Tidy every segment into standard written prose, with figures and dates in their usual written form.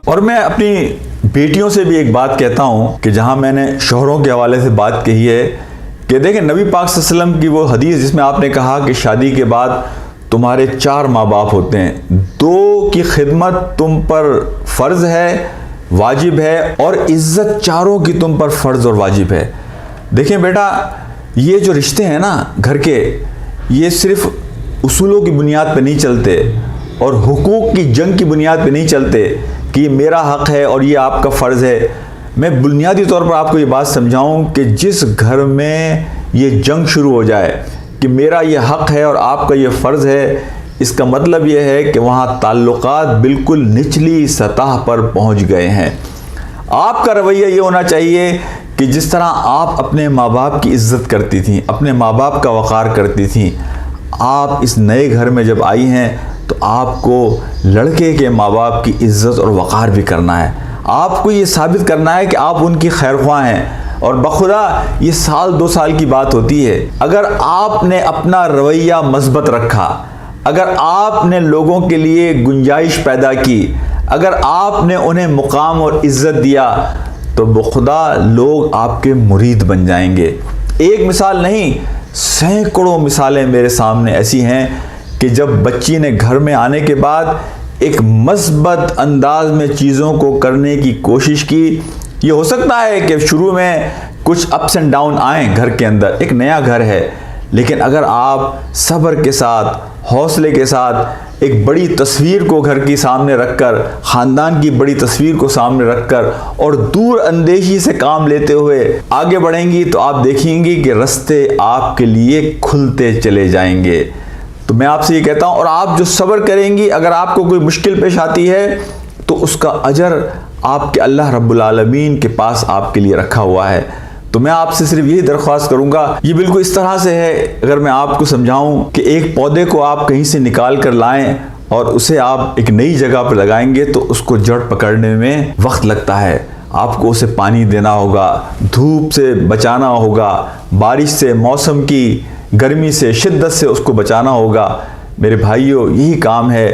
اور میں اپنی بیٹیوں سے بھی ایک بات کہتا ہوں کہ جہاں میں نے شوہروں کے حوالے سے بات کہی ہے کہ دیکھیں نبی پاک صلی اللہ علیہ وسلم کی وہ حدیث جس میں آپ نے کہا کہ شادی کے بعد تمہارے 4 ماں باپ ہوتے ہیں، 2 کی خدمت تم پر فرض ہے، واجب ہے، اور عزت 4 کی تم پر فرض اور واجب ہے۔ دیکھیں بیٹا، یہ جو رشتے ہیں نا گھر کے، یہ صرف اصولوں کی بنیاد پہ نہیں چلتے اور حقوق کی جنگ کی بنیاد پہ نہیں چلتے کہ یہ میرا حق ہے اور یہ آپ کا فرض ہے۔ میں بنیادی طور پر آپ کو یہ بات سمجھاؤں کہ جس گھر میں یہ جنگ شروع ہو جائے کہ میرا یہ حق ہے اور آپ کا یہ فرض ہے، اس کا مطلب یہ ہے کہ وہاں تعلقات بالکل نچلی سطح پر پہنچ گئے ہیں۔ آپ کا رویہ یہ ہونا چاہیے کہ جس طرح آپ اپنے ماں باپ کی عزت کرتی تھیں، اپنے ماں باپ کا وقار کرتی تھیں، آپ اس نئے گھر میں جب آئی ہیں تو آپ کو لڑکے کے ماں باپ کی عزت اور وقار بھی کرنا ہے۔ آپ کو یہ ثابت کرنا ہے کہ آپ ان کی خیر خواہ ہیں، اور بخدا یہ 1-2 سال کی بات ہوتی ہے۔ اگر آپ نے اپنا رویہ مثبت رکھا، اگر آپ نے لوگوں کے لیے گنجائش پیدا کی، اگر آپ نے انہیں مقام اور عزت دیا، تو بخدا لوگ آپ کے مرید بن جائیں گے۔ ایک مثال نہیں، سینکڑوں مثالیں میرے سامنے ایسی ہیں کہ جب بچی نے گھر میں آنے کے بعد ایک مثبت انداز میں چیزوں کو کرنے کی کوشش کی۔ یہ ہو سکتا ہے کہ شروع میں کچھ اپس اینڈ ڈاؤن آئیں گھر کے اندر، ایک نیا گھر ہے، لیکن اگر آپ صبر کے ساتھ، حوصلے کے ساتھ ایک بڑی تصویر کو گھر کی سامنے رکھ کر، خاندان کی بڑی تصویر کو سامنے رکھ کر اور دور اندیشی سے کام لیتے ہوئے آگے بڑھیں گی تو آپ دیکھیں گی کہ رستے آپ کے لیے کھلتے چلے جائیں گے۔ تو میں آپ سے یہ کہتا ہوں، اور آپ جو صبر کریں گی، اگر آپ کو کوئی مشکل پیش آتی ہے تو اس کا اجر آپ کے اللہ رب العالمین کے پاس آپ کے لیے رکھا ہوا ہے۔ تو میں آپ سے صرف یہی درخواست کروں گا، یہ بالکل اس طرح سے ہے، اگر میں آپ کو سمجھاؤں کہ ایک پودے کو آپ کہیں سے نکال کر لائیں اور اسے آپ ایک نئی جگہ پر لگائیں گے تو اس کو جڑ پکڑنے میں وقت لگتا ہے۔ آپ کو اسے پانی دینا ہوگا، دھوپ سے بچانا ہوگا، بارش سے، موسم کی گرمی سے، شدت سے اس کو بچانا ہوگا۔ میرے بھائیوں، یہی کام ہے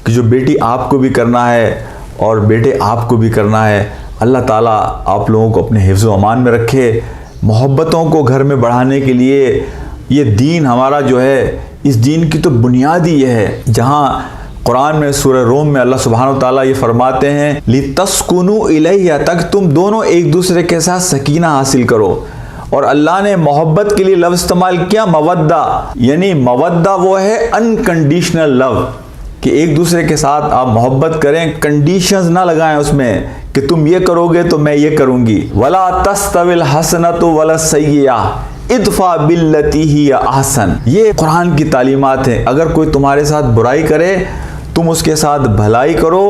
کہ جو بیٹی آپ کو بھی کرنا ہے اور بیٹے آپ کو بھی کرنا ہے۔ اللہ تعالیٰ آپ لوگوں کو اپنے حفظ و امان میں رکھے۔ محبتوں کو گھر میں بڑھانے کے لیے یہ دین ہمارا جو ہے، اس دین کی تو بنیاد ہی یہ ہے، جہاں قرآن میں سورہ روم میں اللہ سبحانہ و تعالیٰ یہ فرماتے ہیں لِتَسْكُنُوا إِلَيْهَا، تک تم دونوں ایک دوسرے کے ساتھ سکینہ حاصل کرو۔ اور اللہ نے محبت کے لیے لفظ استعمال کیا مودہ، یعنی مودہ وہ ہے انکنڈیشنل لو، کہ ایک دوسرے کے ساتھ آپ محبت کریں، کنڈیشنز نہ لگائیں اس میں کہ تم یہ کرو گے تو میں یہ کروں گی۔ وَلَا تَسْتَوِي الْحَسَنَةُ وَلَا السَّيِّئَةُ اِدْفَعْ بِالَّتِي هِيَ أَحْسَنُ، یہ قرآن کی تعلیمات ہیں۔ اگر کوئی تمہارے ساتھ برائی کرے، تم اس کے ساتھ بھلائی کرو،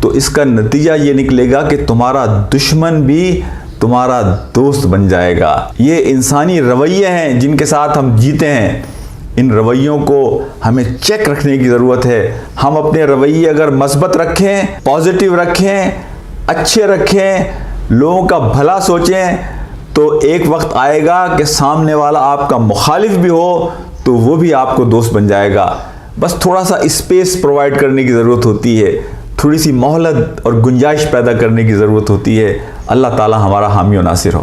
تو اس کا نتیجہ یہ نکلے گا کہ تمہارا دشمن بھی تمہارا دوست بن جائے گا۔ یہ انسانی رویے ہیں جن کے ساتھ ہم جیتے ہیں۔ ان رویوں کو ہمیں چیک رکھنے کی ضرورت ہے۔ ہم اپنے رویے اگر مثبت رکھیں، پازیٹیو رکھیں، اچھے رکھیں، لوگوں کا بھلا سوچیں، تو ایک وقت آئے گا کہ سامنے والا آپ کا مخالف بھی ہو تو وہ بھی آپ کو دوست بن جائے گا۔ بس تھوڑا سا اسپیس پرووائڈ کرنے کی ضرورت ہوتی ہے، تھوڑی سی مہلت اور گنجائش پیدا کرنے کی ضرورت ہوتی ہے۔ اللہ تعالی ہمارا حامی و ناصر ہو۔